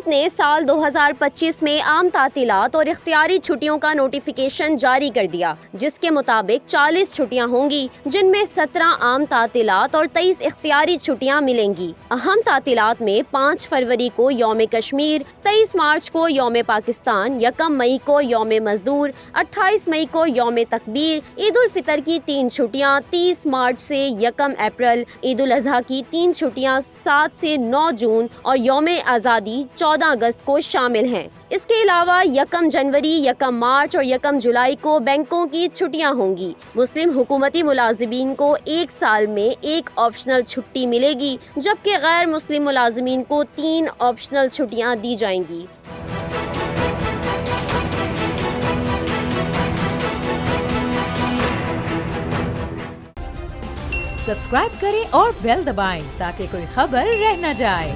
حکومت نے سال 2025 میں عام تعطیلات اور اختیاری چھٹیوں کا نوٹیفیکیشن جاری کر دیا، جس کے مطابق 40 چھٹیاں ہوں گی، جن میں 17 عام تعطیلات اور 23 اختیاری چھٹیاں ملیں گی۔ اہم تعطیلات میں 5 فروری کو یوم کشمیر، 23 مارچ کو یوم پاکستان، 1 مئی کو یوم مزدور، 28 مئی کو یوم تکبیر، عید الفطر کی 3 چھٹیاں 30 مارچ سے 1 اپریل، عید الاضحیٰ کی 3 چھٹیاں 7 سے 9 جون اور یوم آزادی 14 اگست کو شامل ہیں۔ اس کے علاوہ 1 جنوری، 1 مارچ اور 1 جولائی کو بینکوں کی چھٹیاں ہوں گی۔ مسلم حکومتی ملازمین کو 1 سال میں 1 آپشنل چھٹی ملے گی، جبکہ غیر مسلم ملازمین کو 3 آپشنل چھٹیاں دی جائیں گی۔ سبسکرائب کریں اور بیل دبائیں تاکہ کوئی خبر رہ نہ جائے۔